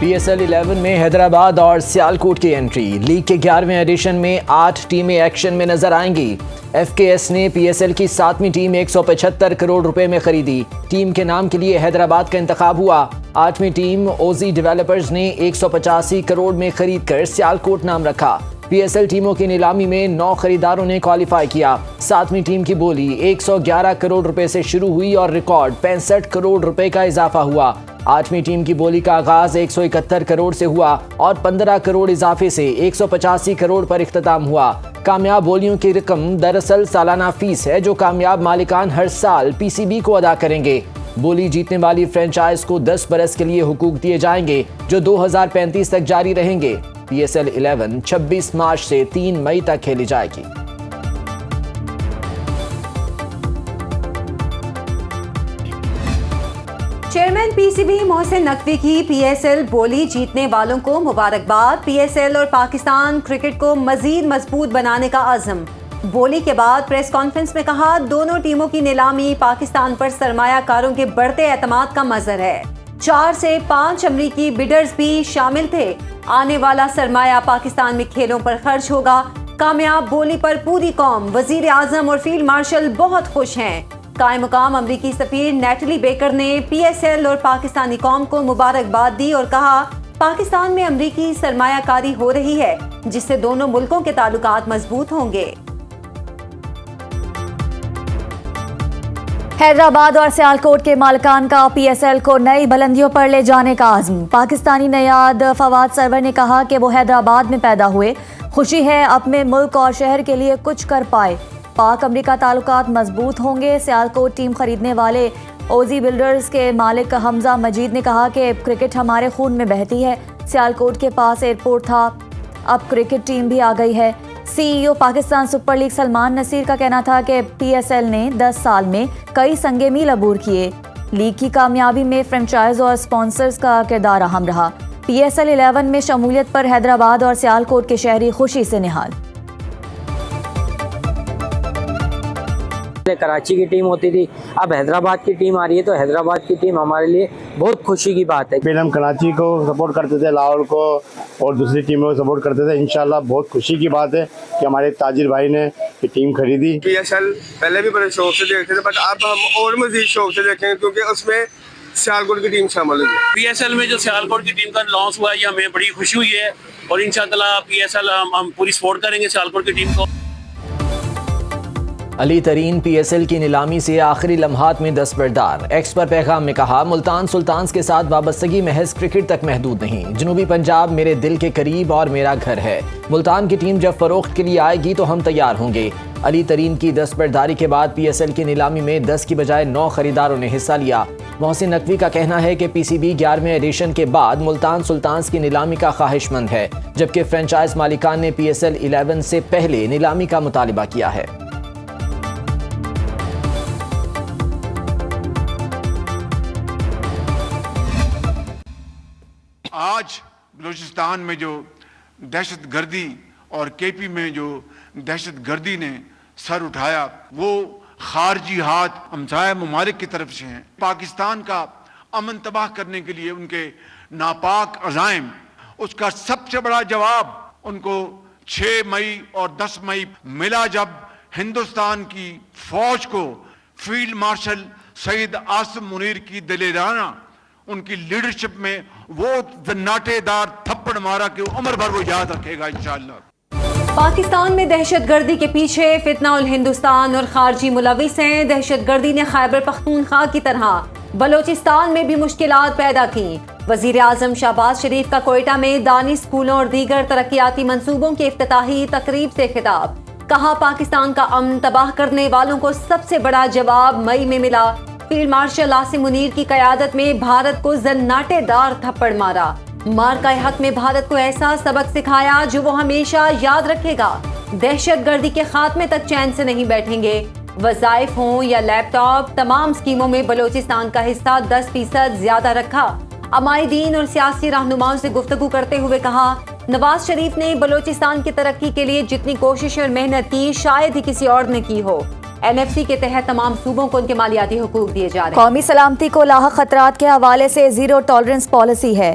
PSL 11 में हैदराबाद और सियालकोट की एंट्री। लीग के 11वें एडिशन में 8 टीमें एक्शन में नजर आएंगी। FKS ने PSL की 7वीं टीम 175 करोड़ रुपए में खरीदी। टीम के नाम के लिए हैदराबाद का इंतखाब हुआ। 8वीं टीम ओजी डेवलपर्स ने 185 करोड़ में खरीद कर सियालकोट नाम रखा। PSL टीमों की नीलामी में 9 खरीदारों ने क्वालिफाई किया। 7वीं टीम की बोली 111 करोड़ रुपए से शुरू हुई और रिकॉर्ड 65 करोड़ रुपए का इजाफा हुआ। 8वीं टीम की बोली का आगाज 171 करोड़ से हुआ और 15 करोड़ इजाफे से 185 करोड़ पर इख्तिताम हुआ। कामयाब बोलियों की रकम दरअसल सालाना फीस है जो कामयाब मालिकान हर साल PCB को अदा करेंगे। बोली जीतने वाली फ्रेंचाइज को 10 बरस के लिए हुकूक दिए जाएंगे जो 2035 तक जारी रहेंगे। PSL 11 26 मार्च से 3 मई तक खेली जाएगी। चेयरमैन PCB मोहसिन नकवी की PSL बोली जीतने वालों को मुबारकबाद। PSL और पाकिस्तान क्रिकेट को मजीद मजबूत बनाने का अज़म। बोली के बाद प्रेस कॉन्फ्रेंस में कहा दोनों टीमों की नीलामी पाकिस्तान पर सरमायाकारों के बढ़ते एतमाद का मजहर है। 4 से 5 अमरीकी बिडर्स भी शामिल थे। आने वाला सरमाया पाकिस्तान में खेलों पर खर्च होगा। कामयाब बोली पर पूरी कौम, वजीर आजम और फील्ड मार्शल बहुत खुश हैं। कायम मुकाम अमरीकी सफीर नेटली बेकर ने PSL और पाकिस्तानी कौम को मुबारकबाद दी और कहा पाकिस्तान में अमरीकी सरमायाकारी हो रही है जिससे दोनों मुल्कों के ताल्लुकात मजबूत होंगे। हैदराबाद और सियालकोट के मालिकान का PSL को नई बुलंदियों पर ले जाने का आज़म। पाकिस्तानी नयाद फवाद सरवर ने कहा कि वो हैदराबाद में पैदा हुए, खुशी है अपने मुल्क और शहर के लिए कुछ कर पाए। पाक अमरीका ताल्लुकात मजबूत होंगे। सियालकोट टीम खरीदने वाले ओजी बिल्डर्स के मालिक हमजा मजीद ने कहा कि क्रिकेट हमारे खून में बहती है। सियालकोट के पास एयरपोर्ट था, अब क्रिकेट टीम भी आ गई है। CEO Pakistan super league Salman Nasir का कहना था कि PSL ने 10 साल में कई संगे मील अबूर किए। लीग की कामयाबी में फ्रेंचाइज और स्पॉन्सर्स का किरदार अहम रहा। PSL 11 में शमूलियत पर हैदराबाद और सियालकोट के शहरी खुशी से निहाल। कराची की टीम होती थी, अब हैदराबाद की टीम आ रही है तो हैदराबाद की टीम हमारे लिए बहुत खुशी की बात है। पहले हम कराची को सपोर्ट करते थे, लाहौर को और दूसरी टीमों को सपोर्ट करते थे। इंशाल्लाह बहुत खुशी की बात है कि हमारे ताजिर भाई ने ये टीम खरीदी। PSL पहले भी बड़े शौक से देखते थे बट अब हम और मजीद शौक से देखेंगे क्योंकि उसमें सियालकोट की टीम शामिल हुई है। PSL में जो सियालकोट की टीम का लॉन्च हुआ ये हमें बड़ी खुशी हुई है और इंशाअल्लाह PSL हम पूरी सपोर्ट करेंगे सियालकोट की टीम को। अली तरीन PSL की नीलामी से आखिरी लम्हात में दस्तबरदार। एक्स पर पैगाम में कहा मुल्तान सुल्तान्स के साथ वाबस्तगी महज क्रिकेट तक महदूद नहीं, जनूबी पंजाब मेरे दिल के करीब और मेरा घर है। मुल्तान की टीम जब फरोख्त के लिए आएगी तो हम तैयार होंगे। अली तरीन की दस्तबरदारी के बाद PSL की नीलामी में 10 की बजाय 9 खरीदारों ने हिस्सा लिया। मोहसिन नकवी का कहना है कि PCB 11वें एडिशन के बाद मुल्तान सुल्तान्स की नीलामी का ख्वाहिशमंद है, जबकि फ्रेंचाइज मालिकान ने PSL 11 से पहले नीलामी का मुतालिबा किया है। आज बलूचिस्तान में जो दहशत गर्दी और KP में जो दहशत गर्दी ने सर उठाया वो खारजी हाथ हमसाया ममालिक की तरफ से हैं। पाकिस्तान का अमन तबाह करने के लिए उनके नापाक अज़ाइम, उसका सबसे बड़ा जवाब उनको 6 मई और 10 मई मिला जब हिंदुस्तान की फौज को फील्ड मार्शल सईद आसिम मुनीर की दिलेराना उनकी लीडरशिप में वो जन्नाटेदार थप्पड़ मारा कि उम्र भर वो याद रखेगा इंशाअल्लाह। पाकिस्तान में दहशतगर्दी के पीछे फितना उल हिंदुस्तान और खारजी मुलविस हैं। दहशतगर्दी ने खैबर पख्तूनख्वा की तरह बलोचिस्तान में भी मुश्किलात पैदा की। वजीर आजम शहबाज शरीफ का कोयटा में दानी स्कूलों और दीगर तरक्याती मंसूबों की इफ्तिताही तकरीब से खिताब। कहा पाकिस्तान का अमन तबाह करने वालों को सबसे बड़ा जवाब मई में मिला। फील्ड मार्शल आसिम मुनीर की क़यादत में भारत को जन्नाटेदार थप्पड़ मारा। मार का हक में भारत को ऐसा सबक सिखाया जो वो हमेशा याद रखेगा। दहशतगर्दी के खात्मे तक चैन से नहीं बैठेंगे। वज़ाइफ हों या लैपटॉप, तमाम स्कीमों में बलोचिस्तान का हिस्सा 10% ज्यादा रखा। अमायदीन और सियासी रहनुमाओं से गुफ्तगू करते हुए कहा नवाज शरीफ ने बलोचिस्तान की तरक्की के लिए जितनी कोशिश और मेहनत की शायद ही किसी और ने की हो। NFC के तहत तमाम सूबों को उनके मालियाती हुकूक दिए जा रहे हैं। कौमी सलामती को लाहक खतरात के हवाले से जीरो टॉलरेंस पॉलिसी है।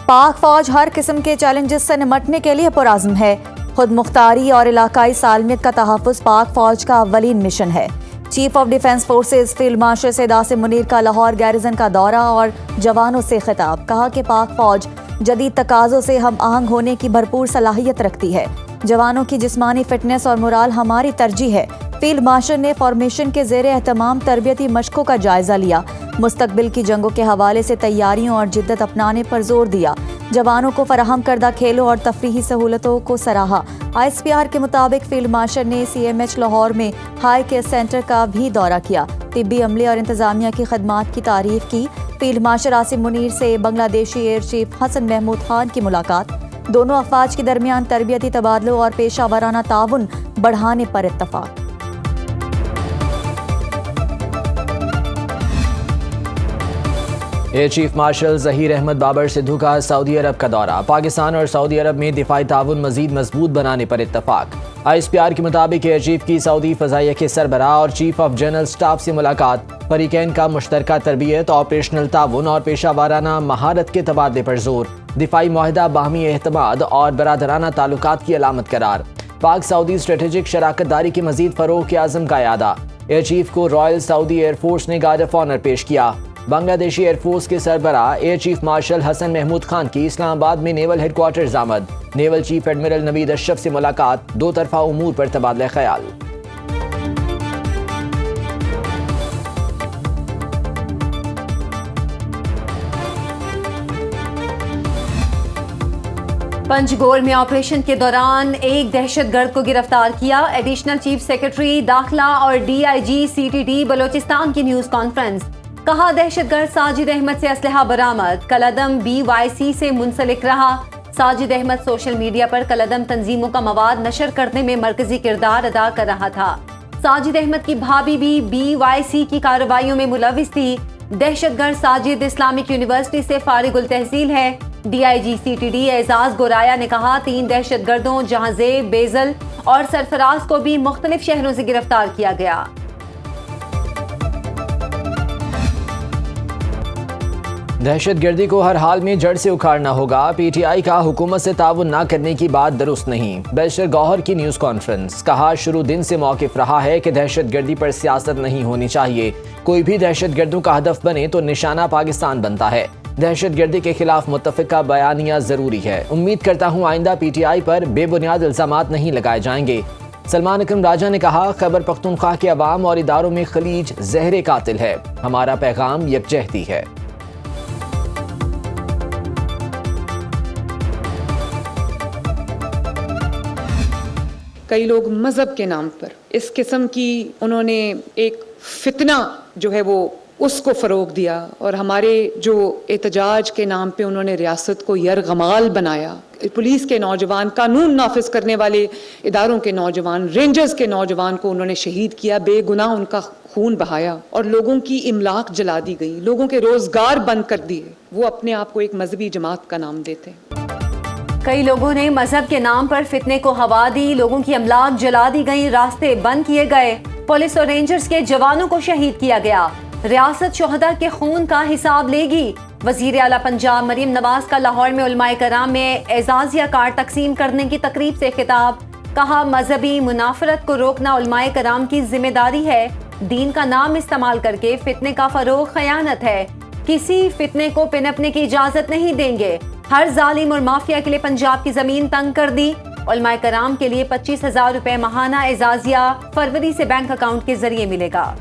पाक फौज हर किस्म के चैलेंजेस से निमटने के लिए पुरअज़्म है। खुद मुख्तारी और इलाकाई सालमियत का तहफ़्फ़ुज़ पाक फौज का अव्वलीन मिशन है। Chief of defence forces field marshal Syed Asim Munir का लाहौर गैरिजन का दौरा और जवानों से खिताब। कहा कि पाक फौज जदीद तकाज़ों से हम आहंग होने की भरपूर सलाहियत रखती है। जवानों की जिस्मानी फिटनेस और मोराल हमारी तरजीह है। फील्ड मार्शल ने फॉर्मेशन के ज़ेरे एहतमाम तरबियती मशकों का जायजा लिया। मुस्तकबिल की जंगों के हवाले से तैयारियों और जिद्दत अपनाने पर जोर दिया। जवानों को फराहम करदा खेलों और तफरीही सहूलतों को सराहा। ISPR के मुताबिक फील्ड मार्शल ने CMH लाहौर में हाई केयर सेंटर का भी दौरा किया। तिब्बी अमले और इंतजामिया की खदमात की तारीफ की। फील्ड मार्शल आसिम मुनीर से बांग्लादेशी एयर चीफ हसन महमूद खान की मुलाकात। दोनों अफवाज के दरमियान तरबियती तबादलों और पेशा वाराना ताउन बढ़ाने पर इत्तफाक। Air chief marshal Zaheer Ahmed Babar Sidhu का सऊदी अरब का दौरा। पाकिस्तान और सऊदी अरब में दिफाई ताउन मजीद मजबूत बनाने पर इत्तफाक। ISPR के मुताबिक एयर चीफ की सऊदी फ़ज़ाइया के सरबराह और चीफ ऑफ जनरल स्टाफ से मुलाकात। फरीकैन का मुश्तरका तरबियत, ऑपरेशनल ताउन और पेशा वाराना महारत के तबादले पर जोर। दिफाई मुआहदा बाहमी एहतमाद और बरादराना ताल्लुकात की अलामत करार। पाक सऊदी स्ट्रेटेजिक शराकत दारी के मजीद फ़रोग़ के आज़म का यादा। एयर चीफ को रॉयल सऊदी एयरफोर्स ने गार्ड ऑफ ऑनर पेश किया। बांग्लादेशी एयरफोर्स के सरबराह air chief marshal Hasan Mahmood Khan की इस्लामाबाद में नेवल हेडक्वार्टर्स आमद। Naval chief admiral Naveed Ashraf से मुलाकात। दो तरफा उमूर पर तबादला ख्याल। पंजगोल में ऑपरेशन के दौरान एक दहशतगर्द को गिरफ्तार किया। एडिशनल चीफ सेक्रेटरी दाखिला और DIG CTD बलोचिस्तान की न्यूज कॉन्फ्रेंस। कहा दहशतगर्द साजिद अहमद से असलहा बरामद। कलअदम BYC से मुंसलिक रहा। साजिद अहमद सोशल मीडिया पर कलअदम तंजीमों का मवाद नशर करने में मरकजी किरदार अदा कर रहा था। साजिद अहमद की भाभी भी BYC की कार्रवाइयों में मुलविस थी। दहशतगर्द साजिद इस्लामिक यूनिवर्सिटी से फारिगुल तहसील है। DIG CTD एजाज गोराया ने कहा 3 दहशतगर्दों जहांजेब, बेजल और सरफराज को भी मुख्तलिफ शहरों से गिरफ्तार किया गया। दहशतगर्दी को हर हाल में जड़ से उखाड़ना होगा। PTI का हुकूमत से ताउन न करने की बात दुरुस्त नहीं। बैरिस्टर गौहर की न्यूज़ कॉन्फ्रेंस। कहा शुरू दिन से मौक़िफ़ रहा है कि दहशतगर्दी पर सियासत नहीं होनी चाहिए। कोई भी दहशतगर्दों का हदफ बने तो निशाना पाकिस्तान बनता है। दहशतगर्दी के खिलाफ मुत्तफ़िका बयानिया ज़रूरी है। उम्मीद करता हूँ आइंदा PTI पर बेबुनियाद इल्ज़ामात नहीं लगाए जाएंगे। सलमान अकरम राजा ने कहा खैबर पख्तूनख्वा के अवाम और इदारों में खलीज ज़हर कातिल है। हमारा पैगाम यकजहती है। कई लोग मज़हब के नाम पर इस किस्म की उन्होंने एक फितना जो है वो उसको फ़रोग दिया और हमारे जो एहतजाज के नाम पे उन्होंने रियासत को यरगमाल बनाया। पुलिस के नौजवान, कानून नाफिज करने वाले इदारों के नौजवान, रेंजर्स के नौजवान को उन्होंने शहीद किया, बेगुनाह उनका खून बहाया और लोगों की इमलाक जला दी गई, लोगों के रोज़गार बंद कर दिए। वो अपने आप को एक मजहबी जमात का नाम देते हैं। कई लोगों ने मजहब के नाम पर फितने को हवा दी। लोगों की अमलाक जला दी गई, रास्ते बंद किए गए। पुलिस और रेंजर्स के जवानों को शहीद किया गया। रियासत शोहदा के खून का हिसाब लेगी। वजीर आला पंजाब मरीम नवाज का लाहौर में उलमाए कराम में एजाजिया कार्ड तकसीम करने की तकरीब से खिताब। कहा मजहबी मुनाफरत को रोकना उलमाए कराम की जिम्मेदारी है। दीन का नाम इस्तेमाल करके फितने का फरोग खयानत है। किसी फितने को पनपने की इजाजत नहीं देंगे। हर जालिम और माफिया के लिए पंजाब की जमीन तंग कर दी। उलमाए कराम के लिए 25,000 रुपए माहाना एजाजिया फरवरी से बैंक अकाउंट के जरिए मिलेगा।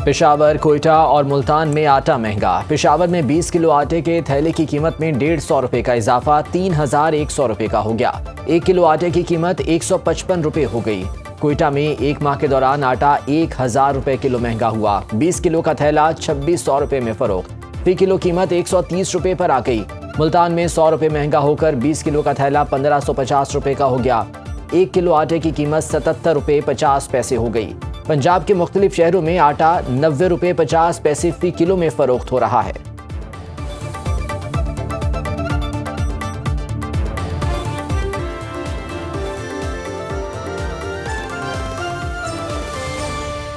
पेशावर, कोयटा और मुल्तान में आटा महंगा। पेशावर में 20 किलो आटे के थैले की कीमत में 150 रुपए का इजाफा 3100 रुपए का हो गया। 1 किलो आटे की कीमत 155 रुपए हो गई। कोयटा में एक माह के दौरान आटा 1000 रुपए किलो महंगा हुआ। 20 किलो का थैला 2600 रुपए में फरोख्त। फी किलो कीमत 130 रुपए पर आ गई। मुल्तान में 100 रुपए महंगा होकर 20 किलो का थैला 1550 रुपए का हो गया। 1 किलो आटे की कीमत 77 रुपए 50 पैसे हो गई। पंजाब के मुख्तलिफ शहरों में आटा 90 रुपए 50 पैसे फी किलो में फरोख्त हो रहा है।